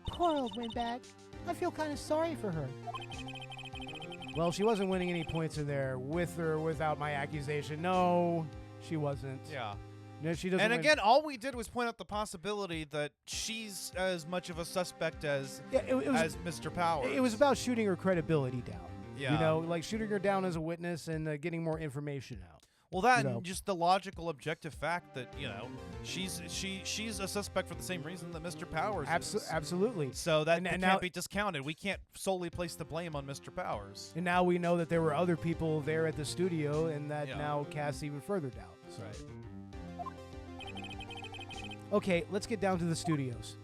Speaker 5: Poor Old Windbag. I feel kind of sorry for her.
Speaker 1: Well, she wasn't winning any points in there, with or without my accusation. No, she wasn't.
Speaker 2: Yeah.
Speaker 1: No, she doesn't.
Speaker 2: And
Speaker 1: win.
Speaker 2: again, all we did was point out the possibility that she's as much of a suspect as
Speaker 1: it was,
Speaker 2: as Mr. Powers.
Speaker 1: It was about shooting her credibility down.
Speaker 2: Yeah.
Speaker 1: You know, like shooting her down as a witness and getting more information out.
Speaker 2: Well, that
Speaker 1: you know.
Speaker 2: and just the logical, objective fact that she's a suspect for the same reason that Mr. Powers is.
Speaker 1: Absolutely.
Speaker 2: So that
Speaker 1: And
Speaker 2: can't
Speaker 1: now-
Speaker 2: be discounted. We can't solely place the blame on Mr. Powers.
Speaker 1: And now we know that there were other people there at the studio, and that
Speaker 2: Yeah.
Speaker 1: now casts even further doubt. So.
Speaker 2: Right.
Speaker 1: Okay, let's get down to the studios.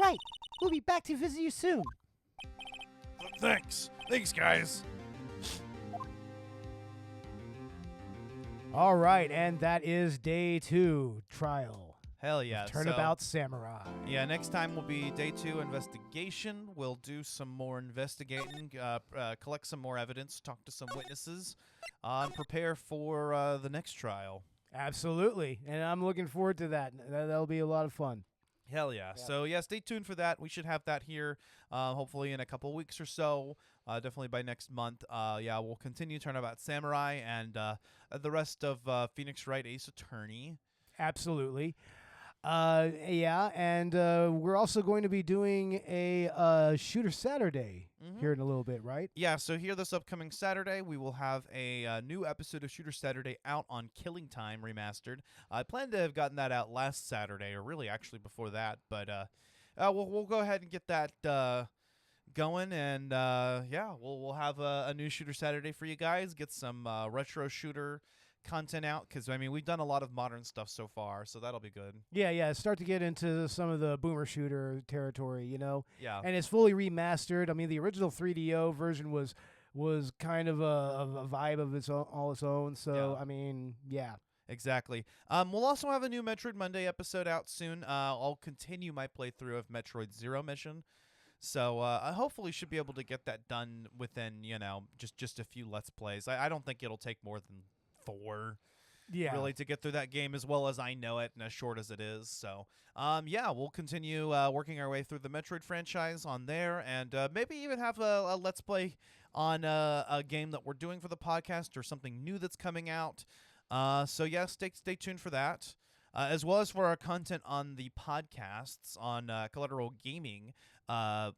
Speaker 5: Right. We'll be back to visit you soon.
Speaker 3: Thanks. Thanks, guys.
Speaker 1: All right, and that is day 2, trial.
Speaker 2: Hell yeah.
Speaker 1: Turnabout Samurai.
Speaker 2: Yeah, next time will be day 2 investigation. We'll do some more investigating, collect some more evidence, talk to some witnesses, and prepare for the next trial.
Speaker 1: Absolutely, and I'm looking forward to that. That'll be a lot of fun.
Speaker 2: Hell yeah. So, yeah, stay tuned for that. We should have that here hopefully in a couple weeks or so, definitely by next month. Yeah, we'll continue Turnabout Samurai and the rest of Phoenix Wright Ace Attorney.
Speaker 1: Absolutely. Yeah, and we're also going to be doing a Shooter Saturday here in a little bit, right?
Speaker 2: Yeah, so here this upcoming Saturday, we will have a new episode of Shooter Saturday out on Killing Time Remastered. I planned to have gotten that out last Saturday, or really actually before that, but we'll go ahead and get that going, and yeah, we'll have a new Shooter Saturday for you guys, get some retro shooter content out, because I mean we've done a lot of modern stuff so far, so that'll be good.
Speaker 1: Yeah, start to get into some of the boomer shooter territory, you know.
Speaker 2: Yeah.
Speaker 1: And it's fully remastered. I mean, the original 3DO version was kind of a vibe of its own, all its own. So
Speaker 2: Yeah.
Speaker 1: I mean, yeah.
Speaker 2: Exactly. We'll also have a new Metroid Monday episode out soon. I'll continue my playthrough of Metroid Zero Mission. So I hopefully should be able to get that done within, just a few Let's Plays. I don't think it'll take more than 4.
Speaker 4: Yeah.
Speaker 2: really, to get through that game as well as I know it and as short as it is. So, yeah, we'll continue working our way through the Metroid franchise on there, and maybe even have a Let's Play on a game that we're doing for the podcast or something new that's coming out. So, yeah, stay tuned for that. As well as for our content on the podcasts on Collateral Gaming. Our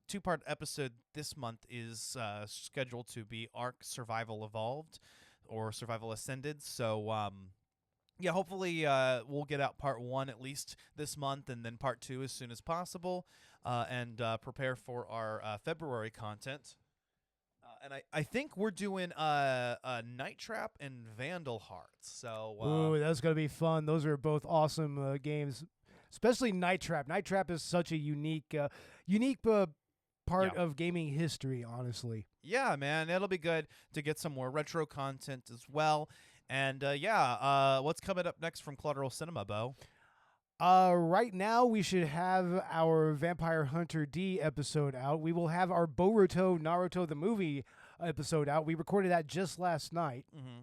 Speaker 2: 2-part episode this month is scheduled to be Ark Survival Evolved or Survival Ascended. So, yeah, hopefully we'll get out part 1 at least this month, and then part 2 as soon as possible, and prepare for our February content. And I think we're doing Night Trap and Vandal Hearts. So
Speaker 4: Ooh, that's going to be fun. Those are both awesome games, especially Night Trap. Night Trap is such a unique part of gaming history, honestly.
Speaker 2: yeah, man, it'll be good to get some more retro content as well. And what's coming up next from Collateral Cinema, Beau?
Speaker 4: Right now, we should have our Vampire Hunter D episode out. We will have our Boruto Naruto the movie episode out. We recorded that just last night.
Speaker 2: Mm-hmm.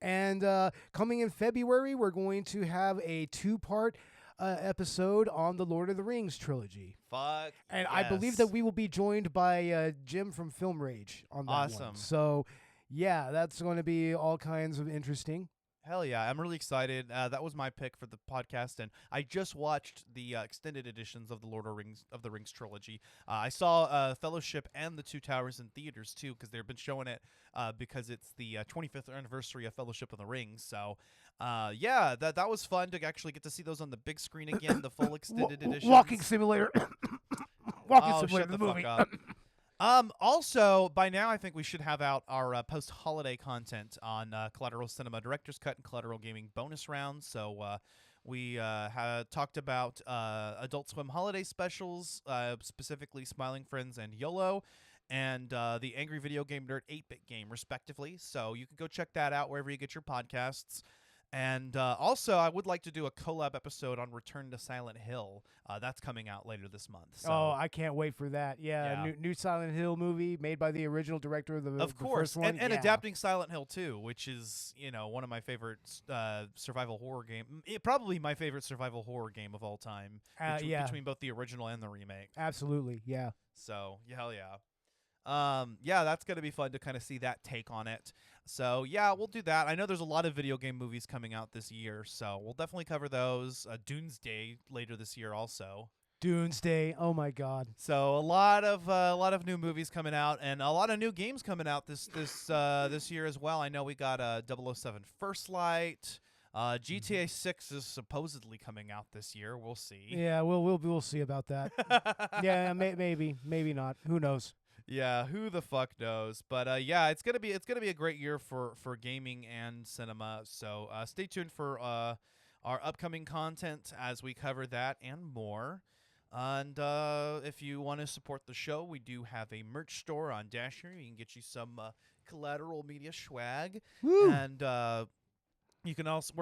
Speaker 4: And coming in February, we're going to have a 2-part episode on the Lord of the Rings trilogy.
Speaker 2: Fuck.
Speaker 4: And I believe that we will be joined by Jim from Film Rage on that
Speaker 2: Awesome.
Speaker 4: one. So, yeah, that's going to be all kinds of interesting.
Speaker 2: Hell yeah, I'm really excited. That was my pick for the podcast, and I just watched the extended editions of the Lord of the Rings trilogy. I saw Fellowship and the Two Towers in theaters too, because they've been showing it because it's the 25th anniversary of Fellowship of the Rings. So, yeah, that was fun to actually get to see those on the big screen again, the full extended edition.
Speaker 4: Walking Simulator. Walking
Speaker 2: Oh,
Speaker 4: Simulator,
Speaker 2: shut
Speaker 4: the
Speaker 2: the
Speaker 4: movie.
Speaker 2: fuck up. Also, by now, I think we should have out our post-holiday content on Collateral Cinema Director's Cut and Collateral Gaming bonus rounds. So we had talked about Adult Swim holiday specials, specifically Smiling Friends and YOLO, and the Angry Video Game Nerd 8-Bit Game, respectively. So you can go check that out wherever you get your podcasts. And also, I would like to do a collab episode on Return to Silent Hill. That's coming out later this month. So.
Speaker 4: Oh, I can't wait for that. Yeah,
Speaker 2: Yeah.
Speaker 4: New Silent Hill movie made by the original director of the
Speaker 2: Of
Speaker 4: the
Speaker 2: course,
Speaker 4: first one.
Speaker 2: and
Speaker 4: Yeah.
Speaker 2: adapting Silent Hill 2, which is, one of my favorite survival horror game, probably my favorite survival horror game of all time,
Speaker 4: yeah.
Speaker 2: between both the original and the remake.
Speaker 4: Absolutely, yeah.
Speaker 2: So, hell yeah. Yeah, that's going to be fun to kind of see that take on it. So, yeah, we'll do that. I know there's a lot of video game movies coming out this year, so we'll definitely cover those. Doomsday later this year also.
Speaker 4: Doomsday, oh my God.
Speaker 2: So a lot of new movies coming out, and a lot of new games coming out this year as well. I know we got 007 First Light. GTA 6 is supposedly coming out this year. We'll see.
Speaker 4: Yeah, we'll see about that. Yeah, maybe not. Who knows?
Speaker 2: Yeah, who the fuck knows? But yeah, it's gonna be a great year for gaming and cinema. So stay tuned for our upcoming content as we cover that and more. And if you want to support the show, we do have a merch store on Dasher. You can get you some Collateral Media swag.
Speaker 4: Woo!
Speaker 2: And we're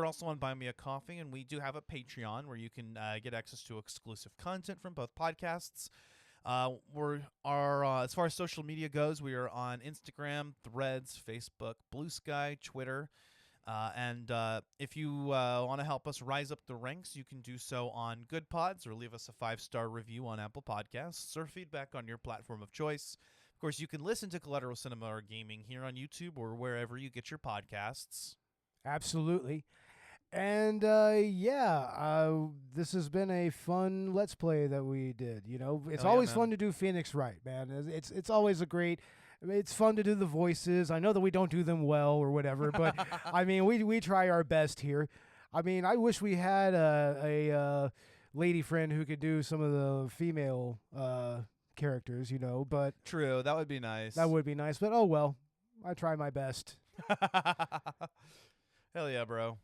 Speaker 2: also on Buy Me a Coffee, and we do have a Patreon where you can get access to exclusive content from both podcasts. As far as social media goes, we are on Instagram, Threads, Facebook, Blue Sky, Twitter. And if you want to help us rise up the ranks, you can do so on Good Pods or leave us a 5-star review on Apple Podcasts or feedback on your platform of choice. Of course, you can listen to Collateral Cinema or Gaming here on YouTube or wherever you get your podcasts.
Speaker 4: Absolutely. And this has been a fun Let's Play that we did. It's
Speaker 2: Hell yeah,
Speaker 4: always
Speaker 2: man.
Speaker 4: fun to do Phoenix Wright, man. It's always it's fun to do the voices. I know that we don't do them well or whatever, but I mean, we try our best here. I mean, I wish we had a lady friend who could do some of the female characters, but
Speaker 2: True, that would be nice.
Speaker 4: that would be nice. But oh well, I try my best.
Speaker 2: Hell yeah, bro.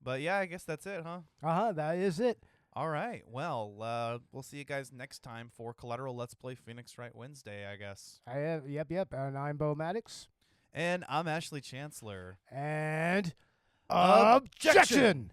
Speaker 2: But yeah, I guess that's it, huh?
Speaker 4: That is it.
Speaker 2: All right. Well, we'll see you guys next time for Collateral Let's Play Phoenix Wright Wednesday, I guess.
Speaker 4: Yep. And I'm Beau Maddox.
Speaker 2: And I'm Ashley Chancellor.
Speaker 4: And
Speaker 2: Objection!
Speaker 4: objection!